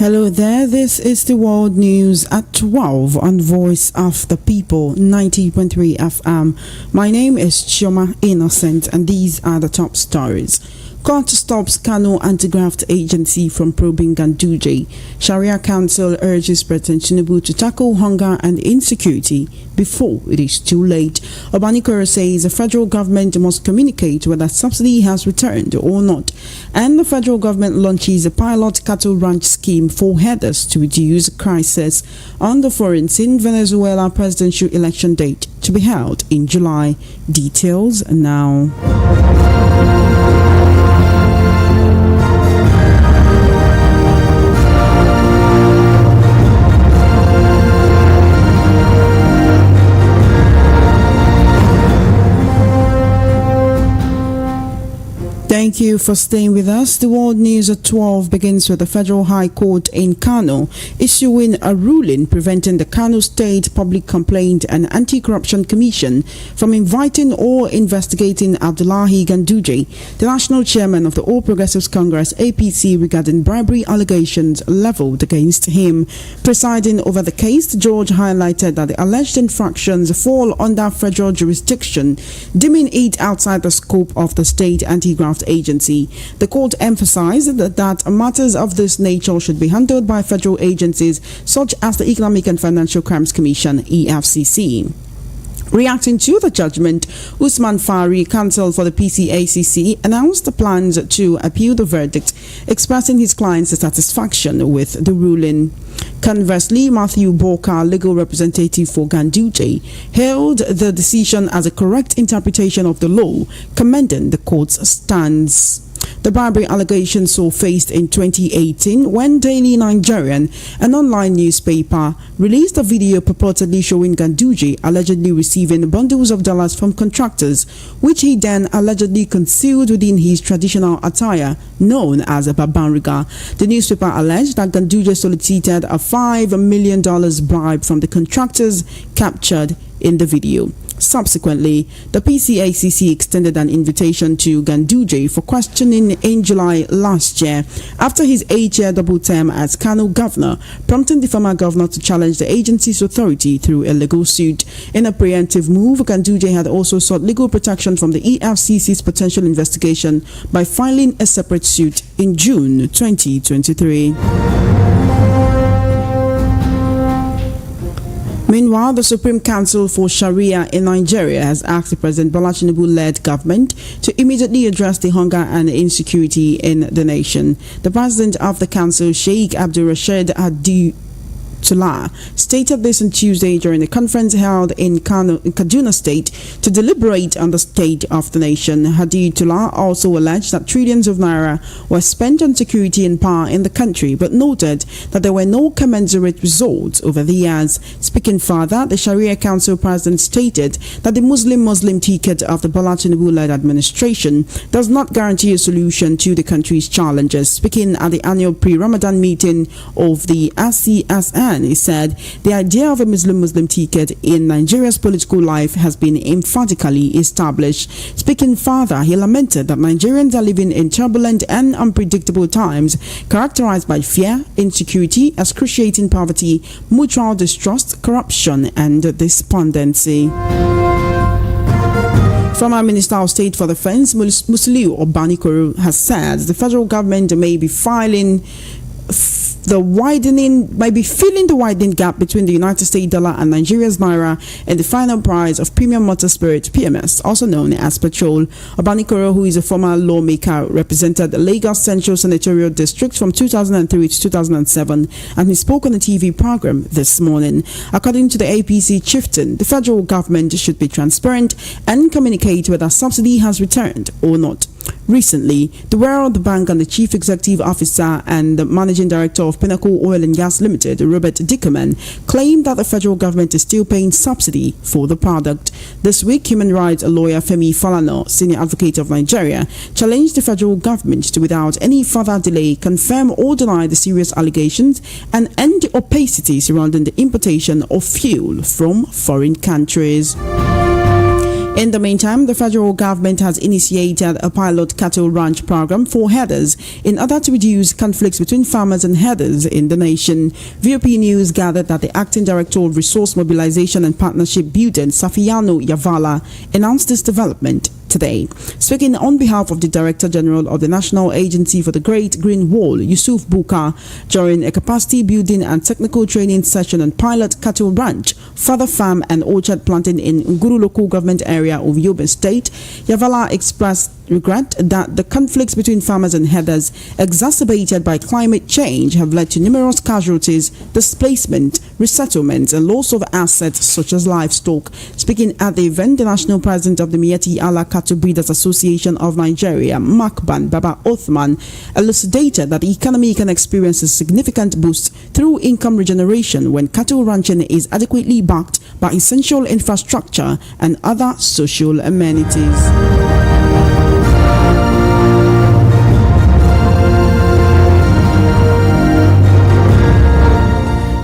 Hello there, this is the World News at 12 on Voice of the People, 90.3 FM. My name is Ijeoma Egwuatu and these are the top stories. Court stops Kano anti-graft agency from probing Ganduje. Sharia Council urges President Tinubu to tackle hunger and insecurity before it is too late. Obanikoro says the federal government must communicate whether subsidy has returned or not. And the federal government launches a pilot cattle ranch scheme for herders to reduce crisis on the foreigns in Venezuela presidential election date to be held in July. Details now. Thank you for staying with us. The World News at 12 begins with the Federal High Court in Kano issuing a ruling preventing the Kano State Public Complaint and Anti-Corruption Commission from inviting or investigating Abdullahi Ganduje, the national chairman of the All Progressives Congress APC, regarding bribery allegations leveled against him. Presiding over the case, the judge highlighted that the alleged infractions fall under federal jurisdiction, deeming it outside the scope of the state anti-graft agency. The court emphasized that matters of this nature should be handled by federal agencies such as the Economic and Financial Crimes Commission (EFCC). Reacting to the judgment, Usman Fari, counsel for the PCACC, announced the plans to appeal the verdict, expressing his client's satisfaction with the ruling. Conversely, Matthew Boka, legal representative for Ganduje, hailed the decision as a correct interpretation of the law, commending the court's stance. The bribery allegations saw faced in 2018 when Daily Nigerian, an online newspaper, released a video purportedly showing Ganduje allegedly receiving bundles of dollars from contractors, which he then allegedly concealed within his traditional attire known as a babariga. The newspaper alleged that Ganduje solicited a $5 million bribe from the contractors captured in the video. Subsequently, the PCACC extended an invitation to Ganduje for questioning in July last year after his 8-year double term as Kano governor, prompting the former governor to challenge the agency's authority through a legal suit. In a preemptive move, Ganduje had also sought legal protection from the EFCC's potential investigation by filing a separate suit in June 2023. Meanwhile, the Supreme Council for Sharia in Nigeria has asked the President Bola Tinubu-led government to immediately address the hunger and insecurity in the nation. The President of the Council, Sheikh Abdul Rashid Hadi stated this on Tuesday during a conference held in Kaduna State to deliberate on the state of the nation. Haditullah also alleged that trillions of naira were spent on security and power in the country, but noted that there were no commensurate results over the years. Speaking further, the Sharia Council president stated that the Muslim ticket of the Bola Tinubu-led administration does not guarantee a solution to the country's challenges. Speaking at the annual pre-Ramadan meeting of the SCSN, he said the idea of a Muslim ticket in Nigeria's political life has been emphatically established. Speaking further, he lamented that Nigerians are living in turbulent and unpredictable times characterized by fear, insecurity, excruciating poverty, mutual distrust, corruption, and despondency. Former Minister of State for Defense Musiliu Obanikoro has said the federal government may be filling the widening gap between the United States dollar and Nigeria's naira and the final price of premium motor spirit (PMS), also known as petrol. Obanikoro, who is a former lawmaker, represented the Lagos Central Senatorial District from 2003 to 2007, and he spoke on a TV program this morning. According to the APC chieftain, the federal government should be transparent and communicate whether subsidy has returned or not. Recently, the World Bank and the Chief Executive Officer and the Managing Director of Pinnacle Oil and Gas Limited, Robert Dickerman, claimed that the federal government is still paying subsidy for the product. This week, human rights lawyer Femi Falana, senior advocate of Nigeria, challenged the federal government to, without any further delay, confirm or deny the serious allegations and end the opacity surrounding the importation of fuel from foreign countries. In the meantime, the federal government has initiated a pilot cattle ranch program for herders in order to reduce conflicts between farmers and herders in the nation. VOP News gathered that the Acting Director of Resource Mobilization and Partnership Building, Safiyanu Yavala, announced this development today. Speaking on behalf of the Director General of the National Agency for the Great Green Wall, Yusuf Buka, during a capacity building and technical training session on pilot cattle ranch, further farm and orchard planting in Nguru local government area of Yobe State, Yavala expressed regret that the conflicts between farmers and herders exacerbated by climate change have led to numerous casualties, displacement, resettlements and loss of assets such as livestock. Speaking at the event, the national president of the Miyetti Allah Cattle Breeders Association of Nigeria, Makban Baba Othman, elucidated that the economy can experience a significant boost through income regeneration when cattle ranching is adequately backed by essential infrastructure and other social amenities.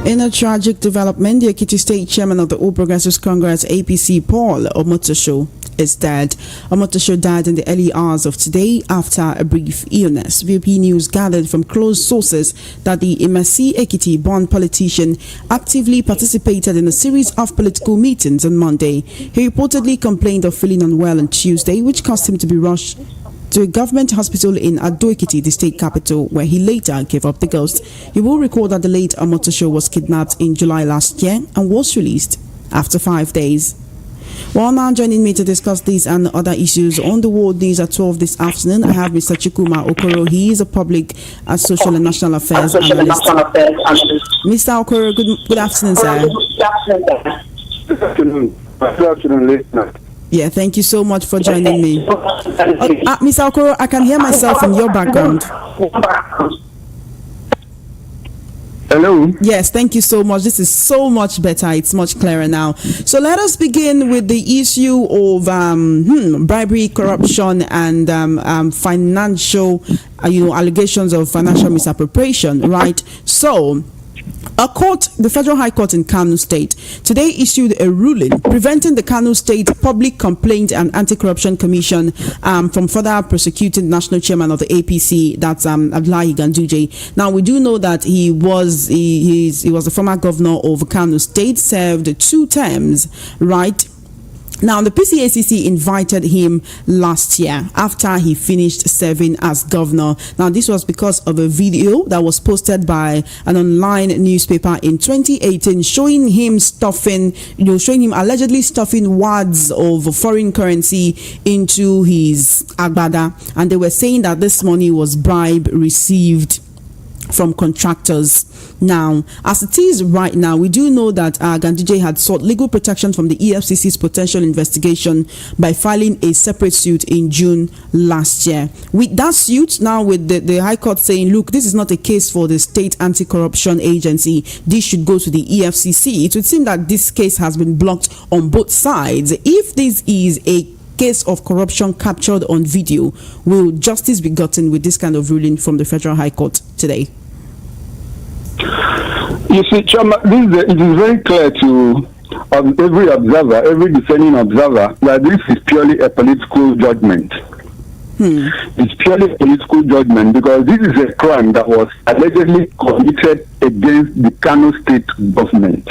In a tragic development, the Ekiti State Chairman of the All Progressives Congress APC, Paul Omotosho, is dead. Omotosho died in the early hours of today after a brief illness. VP News gathered from close sources that the Imasi Ekiti-born politician actively participated in a series of political meetings on Monday. He reportedly complained of feeling unwell on Tuesday, which caused him to be rushed to a government hospital in Ado-Ekiti, the state capital, where he later gave up the ghost. You will recall that the late Omotosho was kidnapped in July last year and was released after 5 days. Well, now joining me to discuss these and other issues on the World News at 12 this afternoon, I have Mr. Chukwuma Okoro. He is a public, social and national affairs analyst. Mr. Okoro, good afternoon, sir. Good afternoon. Good afternoon, listener. Yeah, thank you so much for joining me. Mr. Okoro, I can hear myself in your background. Hello? Yes, thank you so much. This is so much better. It's much clearer now. So let us begin with the issue of bribery, corruption, and financial, allegations of financial misappropriation, right? So a court, the Federal High Court in Kano State, today issued a ruling preventing the Kano State Public Complaint and Anti-Corruption Commission from further prosecuting the national chairman of the APC, that's Abdullahi Ganduje. Now, we do know that he was the former governor of Kano State, served 2 terms, right? Now, the PCACC invited him last year after he finished serving as governor. Now, this was because of a video that was posted by an online newspaper in 2018 showing him allegedly stuffing wads of foreign currency into his agbada. And they were saying that this money was bribe received from contractors. Now, as it is right now, we do know that Ganduje had sought legal protection from the EFCC's potential investigation by filing a separate suit in June last year. With that suit, now with the High Court saying, look, this is not a case for the State Anti-Corruption Agency, this should go to the EFCC, it would seem that this case has been blocked on both sides. If this is a case of corruption captured on video, will justice be gotten with this kind of ruling from the Federal High Court today? You see, Chama, it is very clear to every observer, every discerning observer, that this is purely a political judgment. It's purely a political judgment because this is a crime that was allegedly committed against the Kano State government.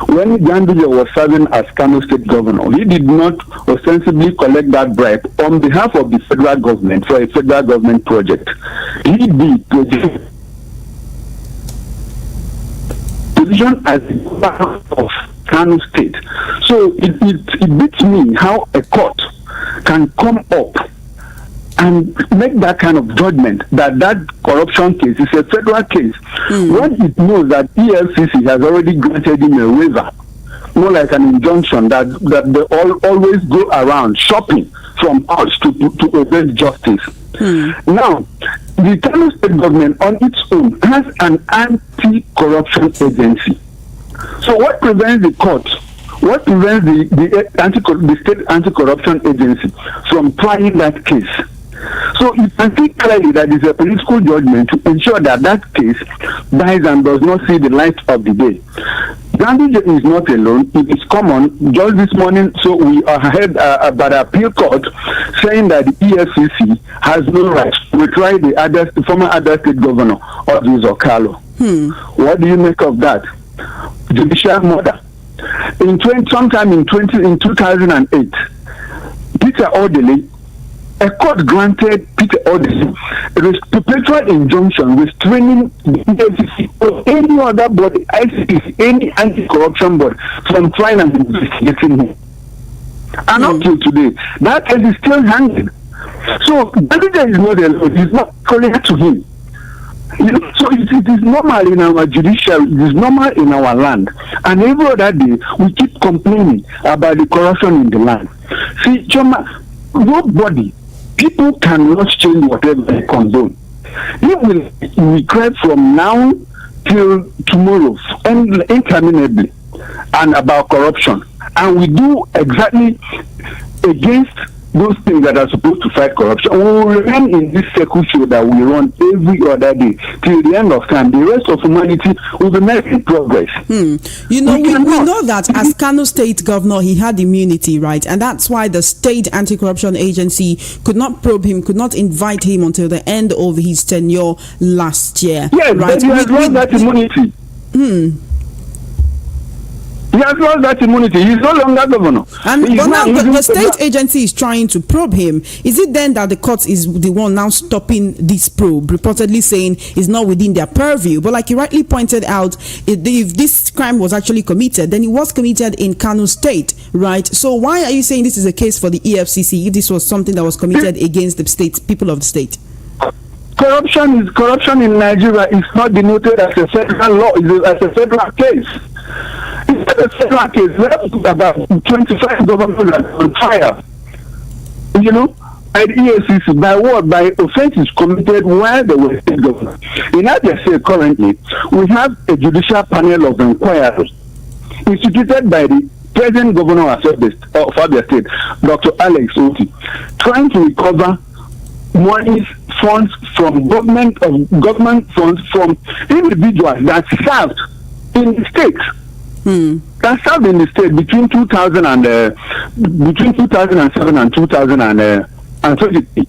When Ganduje was serving as Kano State governor, he did not ostensibly collect that bribe on behalf of the federal government for a federal government project. He did position as the governor of Kano State. So it beats me how a court can come up and make that kind of judgment that corruption case is a federal case when it knows that EFCC has already granted him a waiver, more like an injunction that they always go around shopping from us to evade justice. Now, the Kano State government on its own has an anti-corruption agency. So what prevents the court, what prevents the state anti-corruption agency from trying that case? So you can see clearly that it's a political judgment to ensure that that case dies and does not see the light of the day. Ganduje is not alone. It is common. Just this morning, so we heard about the appeal court saying that the EFCC has no right to retry the former other state governor, Kano. What do you make of that? Judicial murder. Sometime in 2008, Peter Odele, a court granted Peter Odele a perpetual injunction restraining the EFCC or any other body, ICC, any anti-corruption body, from trying and investigating him. And up till today, that case is still hanging. So, Ganduje is not alone. It's not connected to him. So it is normal in our judiciary, it is normal in our land. And every other day, we keep complaining about the corruption in the land. See, Choma, nobody, people cannot change whatever they condone. If we cry from now till tomorrow, interminably, and about corruption, and we do exactly against those things that are supposed to fight corruption, we will remain in this circle show that we run every other day till the end of time. The rest of humanity will be making progress. You know, we know that as Kano State Governor, he had immunity, right? And that's why the State Anti-Corruption Agency could not probe him, could not invite him until the end of his tenure last year. Yes, right? But he has lost that immunity. He has lost that immunity. He's no longer governor. And but now the state agency is trying to probe him. Is it then that the court is the one now stopping this probe, reportedly saying it's not within their purview? But like you rightly pointed out, if this crime was actually committed, then it was committed in Kano State, right? So why are you saying this is a case for the EFCC if this was something that was committed against the state, people of the state? Corruption in Nigeria is not denoted as a federal law, it's as a federal case. It's a federal case. Let's about 25 governments are on fire. You know, by the EFCC, by what? By offenses committed while they were state governors. In Abia State currently, we have a judicial panel of inquiries instituted by the present governor of Abia State, Dr. Alex Oti, trying to recover monies, funds from government funds from individuals that served in the state. That served in the state between 2007 and 2023.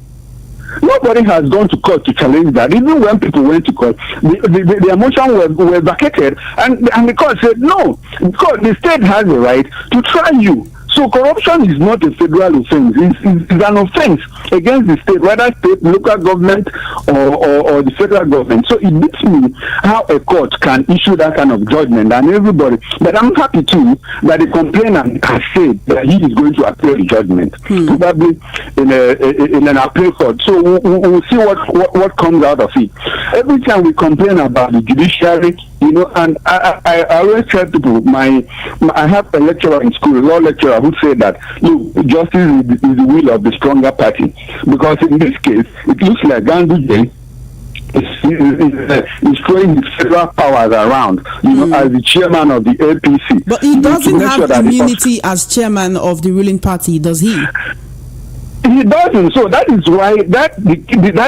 Nobody has gone to court to challenge that. Even when people went to court, the emotion were vacated, and the court said no, because the state has the right to try you. So corruption is not a federal offense. It's an offense against the state, whether state, local government, or the federal government. So it beats me how a court can issue that kind of judgment and everybody. But I'm happy too that the complainant has said that he is going to appeal the judgment, probably in an appeal court. So we'll see what comes out of it. Every time we complain about the judiciary, you know, and I always tell people, I have a lecturer in school, a law lecturer, who said that, look, justice is the will of the stronger party. Because in this case, it looks like Ganduje is throwing his federal powers around, you know, as the chairman of the APC. But he doesn't have immunity as chairman of the ruling party, does he? He doesn't. So that is why that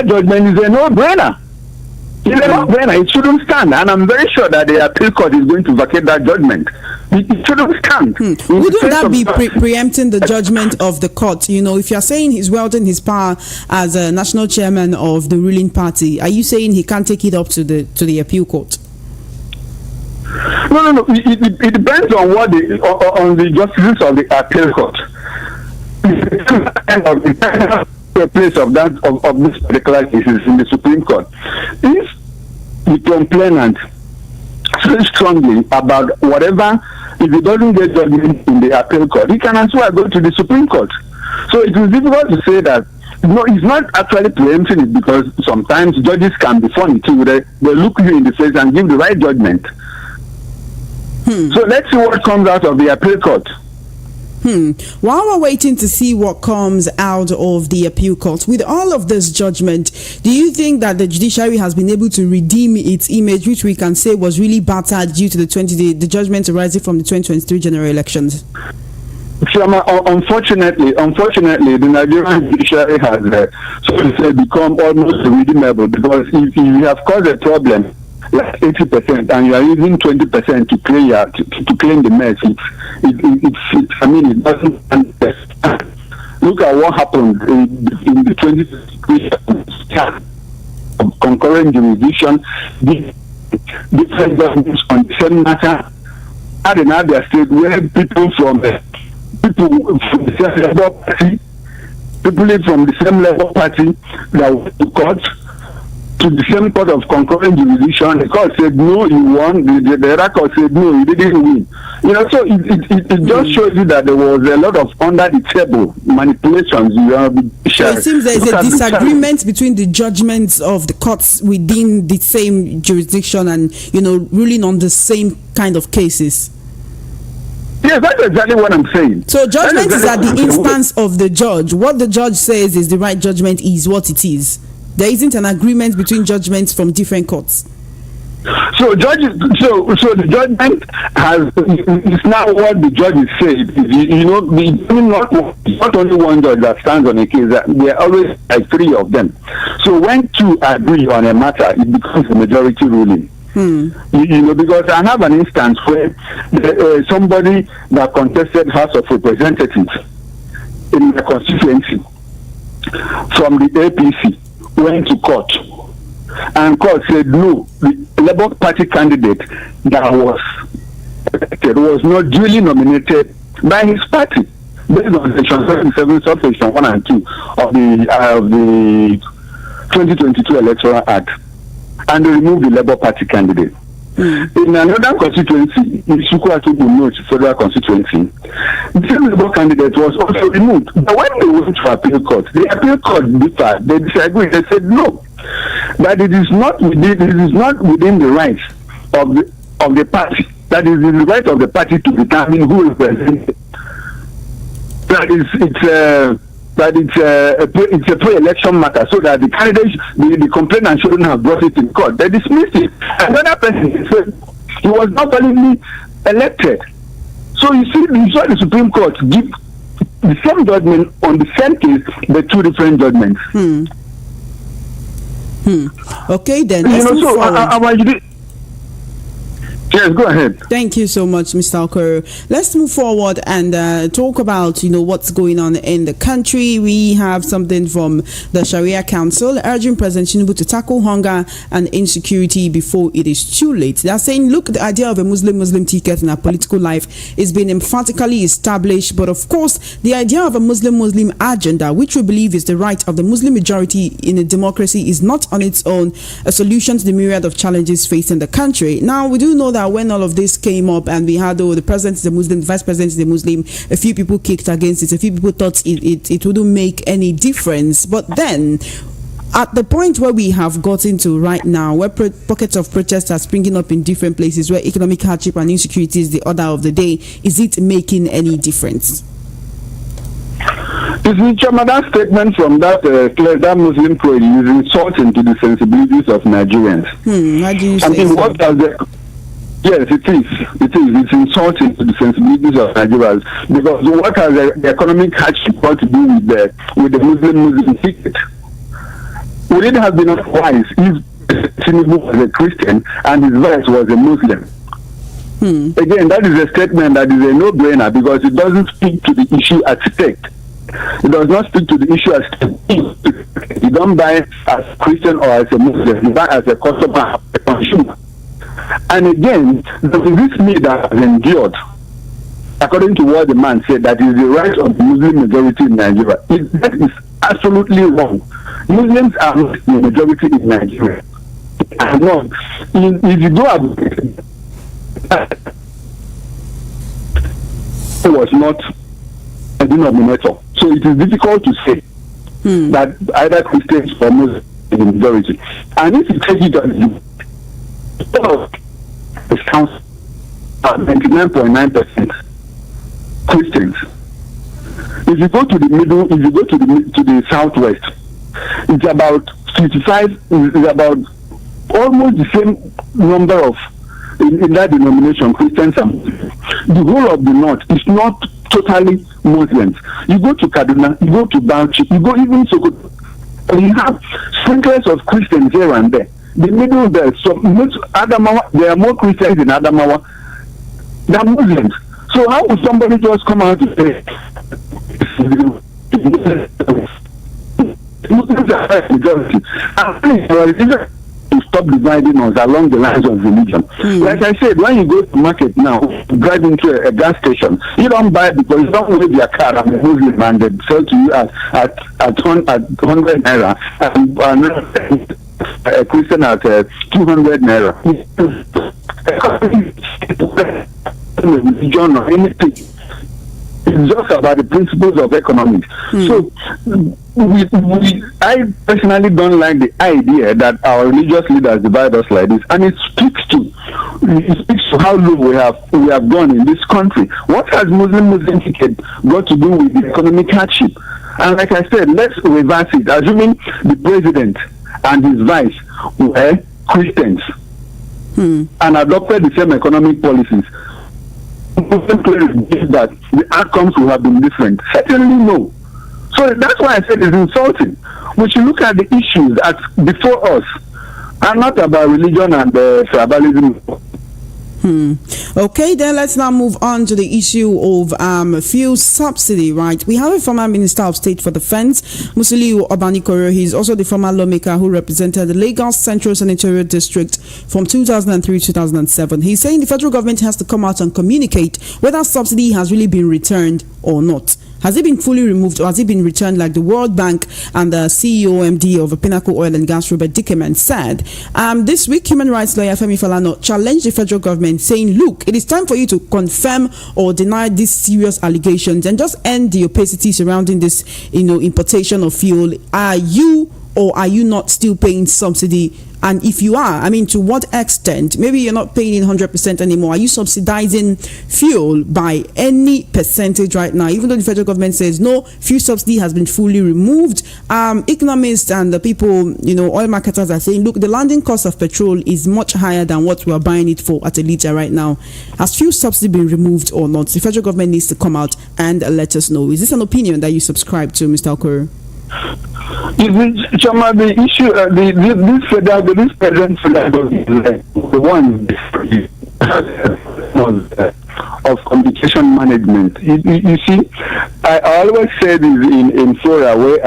judgment is a no-brainer. It's a no-brainer. It shouldn't stand. And I'm very sure that the appeal court is going to vacate that judgment. It shouldn't stand. Wouldn't that be preempting the judgment of the court? You know, if you're saying he's wielding his power as a national chairman of the ruling party, are you saying he can't take it up to the appeal court? No. It depends on on the justices of the appeal court. The place of this particular case is in the Supreme Court. If the complainant feels strongly about whatever, if he doesn't get judgment in the appeal court, he can as well go to the Supreme Court. So it is difficult to say that. No, it's not actually preempting it, because sometimes judges can be funny too. They look you in the face and give the right judgment. So let's see what comes out of the appeal court. While we're waiting to see what comes out of the appeal court, with all of this judgment, do you think that the judiciary has been able to redeem its image, which we can say was really battered due to the judgment arising from the 2023 general elections? Unfortunately, the Nigerian judiciary has, so to say, become almost irredeemable, because if you have caused a problem like 80%, and you are using 20% to claim to claim the mercy. It doesn't understand. Look at what happened in the 2023 concurrent jurisdiction. Different governments on the same matter had another state where people from the same Labour Party, people from the same Labour Party that went to court, to the same court of concurrent jurisdiction. The court said no, you won. The other court said no, you didn't win. So it just shows you that there was a lot of under the table manipulations. So it seems there is a disagreement between the judgments of the courts within the same jurisdiction and ruling on the same kind of cases. Yes, that's exactly what I'm saying. So judgment is at the instance of the judge. What the judge says is the right judgment is what it is. There isn't an agreement between judgments from different courts. So the judgment is now what the judges say. Not only one judge that stands on a case. There are always like three of them. So when two agree on a matter, it becomes a majority ruling. Because I have an instance where somebody that contested House of Representatives in the constituency from the APC went to court, and court said no, the Labour Party candidate that was elected was not duly nominated by his party based on section 77 subsection 1 and 2 of the 2022 Electoral Act, and they removed the Labour Party candidate. In another constituency, in Sukwatu federal constituency, the same Labour candidate was also removed. But when they went to appeal court, the appeal court differed. They disagreed. They said no, that it is not within the rights of the party. That is the right of the party to determine who represents it. It's a pre-election matter, so that the candidate, the complainant shouldn't have brought it in court. They dismissed it. Another person said he was not validly elected. So you saw the Supreme Court give the same judgment on the same case, the two different judgments. Okay, then. Let's move forward. Yes, go ahead. Thank you so much, Mr. Okoro. Let's move forward and talk about, what's going on in the country. We have something from the Sharia Council urging President Tinubu to tackle hunger and insecurity before it is too late. They're saying, look, the idea of a Muslim ticket in our political life is being emphatically established, but of course, the idea of a Muslim agenda, which we believe is the right of the Muslim majority in a democracy, is not on its own a solution to the myriad of challenges facing the country. Now, we do know that when all of this came up and we had, the president is a Muslim, the vice president is a Muslim, a few people kicked against it, a few people thought it wouldn't make any difference. But then, at the point where we have gotten to right now, where pockets of protest are springing up in different places, where economic hardship and insecurity is the order of the day, is it making any difference? That statement from that Muslim crowd is insulting to the sensibilities of Nigerians. How do you say so? Yes, it is. It's insulting to the sensibilities of Nigerians, because what has the economic hardship got to do with the Muslim ticket? Would it have been otherwise if Tinubu was a Christian and his vice was a Muslim? Again, that is a statement that is a no-brainer, because it doesn't speak to the issue at stake. It does not speak to the issue at stake. You don't buy as a Christian or as a Muslim. You buy as a customer, a consumer. And again, there is this need that has endured, according to what the man said, that is the right of the Muslim majority in Nigeria. That is absolutely wrong. Muslims are not the majority in Nigeria. And no, if you go about it, was not a denominator. So it is difficult to say that either Christians or Muslims are the majority. And if you take it as it counts at 99.9% Christians. If you go to the middle, if you go to the southwest, it's about 55. It's about almost the same number of in that denomination, Christians and Muslims. The whole of the north is not totally Muslims. You go to Kaduna, you go to Bauchi, you go even Sokoto, and you have sprinkles of Christians here and there. the middle belt. So Adamawa, there are more Christians in Adamawa than Muslims. So how would somebody just come out to say Muslims are majority? And to stop dividing us along the lines of religion. Like I said, when you go to market now, drive into a gas station, you don't buy it because you don't leave your car as a Muslim and they sell to you at 100 naira and a Christian at 200 naira. Religion or anything. It's just about the principles of economics. So, I personally don't like the idea that our religious leaders divide us like this, and it speaks to how low we have gone in this country. What has Muslim ticket got to do with the economic hardship? And like I said, let's reverse it. Assuming the president and his vice were Christians and adopted the same economic policies, that the outcomes will have been different. Certainly no. So that's why I said it's insulting. We should look at the issues before us and not about religion and tribalism. Okay, then let's now move on to the issue of fuel subsidy, right? We have a former Minister of State for Defense, Musiliu Obanikoro. He's also the former lawmaker who represented the Lagos Central Senatorial District from 2003 to 2007. He's saying the federal government has to come out and communicate whether subsidy has really been returned or not. Has it been fully removed or has it been returned like the World Bank and the CEO MD of Pinnacle Oil and Gas, Robert Dickerman, said? This week, human rights lawyer Femi Falana challenged the federal government, saying, look, it is time for you to confirm or deny these serious allegations and just end the opacity surrounding this, importation of fuel. Are you or are you not still paying subsidy? And if you are, I mean, to what extent? Maybe you're not paying in 100% anymore. Are you subsidizing fuel by any percentage right now? Even though the federal government says no, fuel subsidy has been fully removed. Economists and the people, oil marketers are saying, look, the landing cost of petrol is much higher than what we are buying it for at a litre right now. Has fuel subsidy been removed or not? The federal government needs to come out and let us know. Is this an opinion that you subscribe to, Mr. Okoro? Chama, the issue, this present federal government, the one of communication management. You see, I always say this in fora where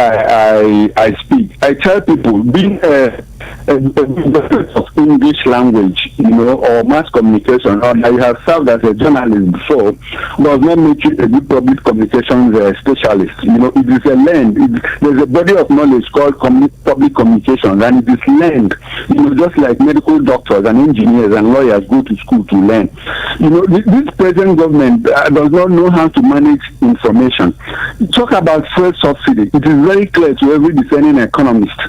I speak. I tell people, being a of English language, or mass communication, or you have served as a journalist before, does not make you a good public communications specialist. It is a learned. There's a body of knowledge called public communications, and it is learned. Just like medical doctors and engineers and lawyers go to school to learn. This present government does not know how to manage information. Talk about fuel subsidy. It is very clear to every discerning economist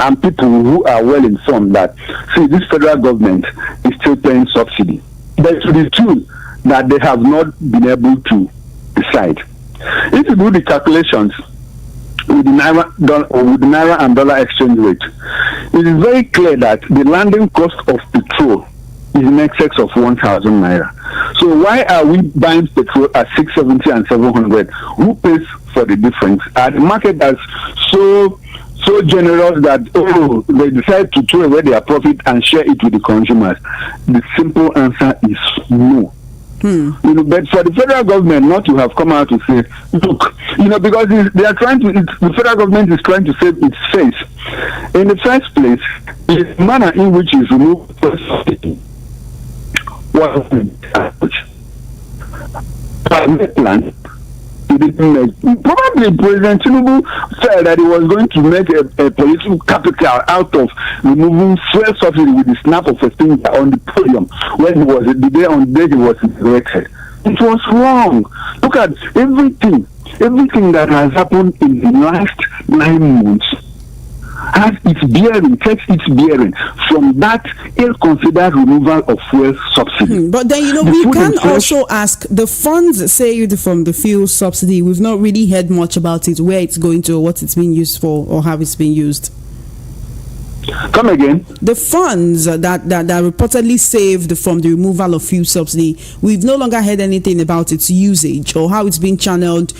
and people who are well informed that, see, this federal government is still paying subsidy. But it is true that they have not been able to decide. If you do the calculations with the naira and dollar exchange rate, it is very clear that the landing cost of petrol is in excess of 1,000 naira. So why are we buying petrol at 670 and 700? Who pays for the difference? The market that's so generous that they decide to throw away their profit and share it with the consumers. The simple answer is no. But for the federal government not to have come out to say, look, because they are trying to, the federal government is trying to save its face. In the first place, the manner in which is removed was plan. Probably President Tinubu said that he was going to make a political capital out of removing fuel subsidy with the snap of a finger on the podium when he was the day he was elected. It was wrong. Look at everything that has happened in the last 9 months has takes its bearing from that ill-considered removal of fuel subsidy. But then, we can also ask, the funds saved from the fuel subsidy, we've not really heard much about it, where it's going to, or what it's being used for, or how it's being used. Come again? The funds that reportedly saved from the removal of fuel subsidy, we've no longer heard anything about its usage or how it's being channeled,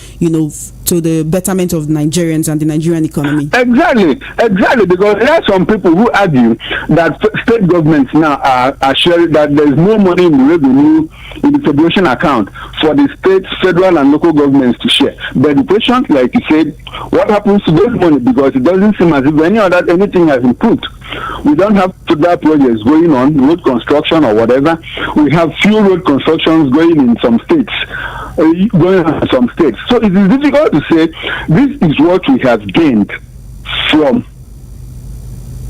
to the betterment of Nigerians and the Nigerian economy. Exactly, because there are some people who argue that state governments now are sharing, that there is no money in the revenue in the federation account for the state, federal, and local governments to share. But the question, like you said, what happens to those money? Because it doesn't seem as if anything has improved. We don't have further projects going on, road construction or whatever. We have few road constructions going in some states. So it is difficult to say this is what we have gained from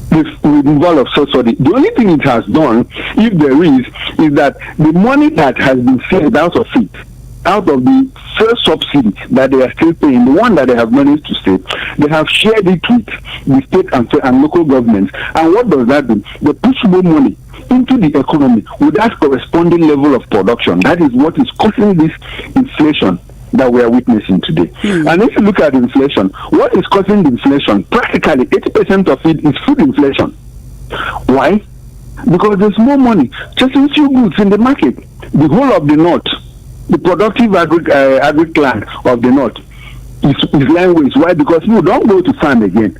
the removal of subsidy. The only thing it has done, if there is that the money that has been saved out of it, out of the first subsidy that they are still paying, the one that they have managed to save, they have shared it with the state and local governments. And what does that do? They push more money into the economy with that corresponding level of production. That is what is causing this inflation that we are witnessing today. And if you look at inflation, what is causing the inflation? Practically 80% of it is food inflation. Why? Because there's more money chasing few goods in the market. The whole of the north, the productive agric land of the north is lying waste. Why? Because people don't go to farm again.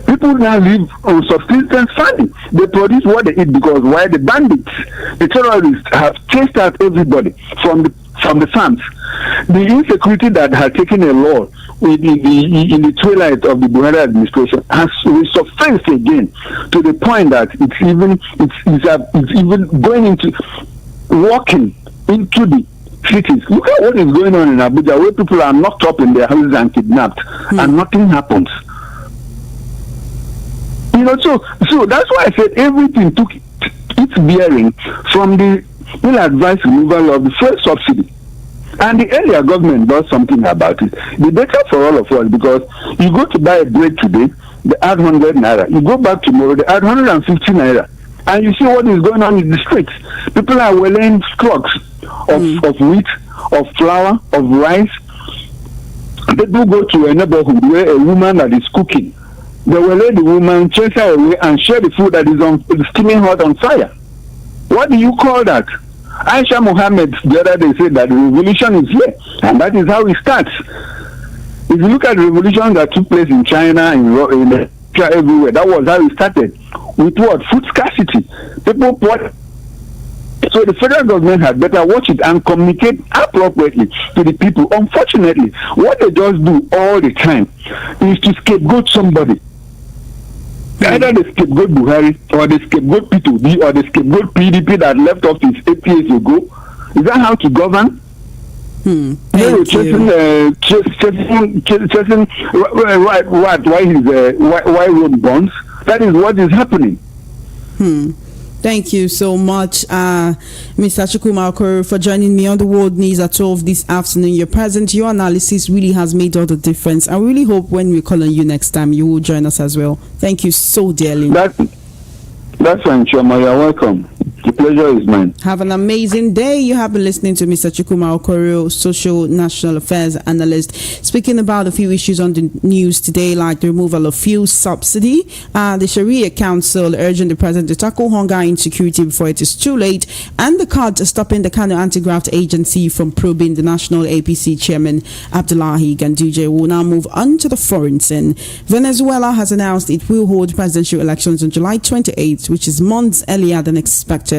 People now live on subsistence farming. They produce what they eat because why? The bandits, the terrorists have chased out everybody from the farms. The insecurity that has taken a law in the twilight of the Buhari administration has resurfaced again to the point that it's even going into walking into the cities. Look at what is going on in Abuja, where people are knocked up in their houses and kidnapped, and nothing happens. So that's why I said everything took its bearing from the ill-advised removal of the first subsidy. And the earlier government does something about it. The better for all of us, because you go to buy a bread today, they add 100 naira. You go back tomorrow, they add 150 naira. And you see what is going on in the streets. People are weighing trucks of wheat, of flour, of rice. People go to a neighborhood where a woman that is cooking, they will let the woman chase her away and share the food that is steaming hot on fire. What do you call that? Aisha Mohammed the other day said that the revolution is here, and that is how it starts. If you look at the revolution that took place in China, in everywhere, that was how it started. With what? Food scarcity. People bought. So the federal government had better watch it and communicate appropriately to the people. Unfortunately, what they just do all the time is to scapegoat somebody. Either they scapegoat Buhari, or they scapegoat P2B, or they scapegoat PDP that left office 8 years ago. Is that how to govern? They were chasing why road bonds. That is what is happening. Thank you so much, Mr. Chukwuma Okoro, for joining me on the World News at 12 this afternoon. Your presence, your analysis really has made all the difference. I really hope when we call on you next time, you will join us as well. Thank you so dearly. That's fine, Choma. You're welcome. The pleasure is mine. Have an amazing day. You have been listening to Mr. Chukwuma Okoro, Social National Affairs Analyst, speaking about a few issues on the news today, like the removal of fuel subsidy, the Sharia Council urging the president to tackle hunger and insecurity before it is too late, and the court stopping the Kano anti-graft agency from probing the national APC chairman Abdullahi Ganduje. We'll now move on to the foreign scene. Venezuela has announced it will hold presidential elections on July 28th, which is months earlier than expected.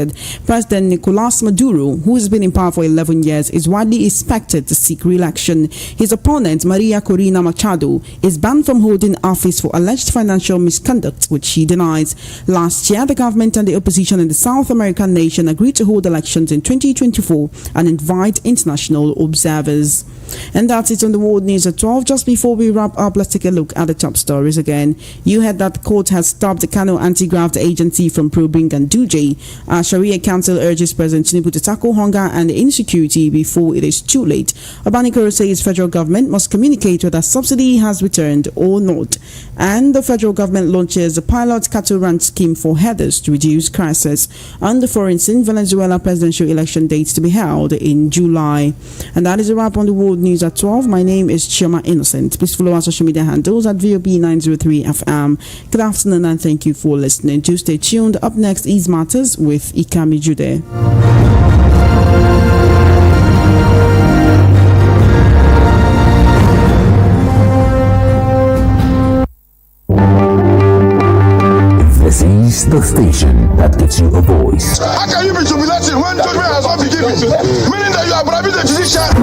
President Nicolas Maduro, who has been in power for 11 years, is widely expected to seek re-election. His opponent, Maria Corina Machado, is banned from holding office for alleged financial misconduct, which she denies. Last year, the government and the opposition in the South American nation agreed to hold elections in 2024 and invite international observers. And that's it on the World News at 12. Just before we wrap up, let's take a look at the top stories again. You heard that the court has stopped the Kano anti-graft agency from probing Ganduje. Sharia Council urges President Tinubu to tackle hunger and insecurity before it is too late. Abanikoro says federal government must communicate whether subsidy has returned or not. And the federal government launches a pilot cattle ranch scheme for herders to reduce crisis. On the foreign scene, Venezuela presidential election dates to be held in July. And that is a wrap on the World News at 12. My name is Chioma Innocent. Please follow our social media handles at VOB903 FM. Good afternoon and thank you for listening. To stay tuned. Up next is Matters with Ikami Jude. the station that gives you a voice. How can you be jubilating when judgment has not been given? Meaning that you are prohibited to judicial.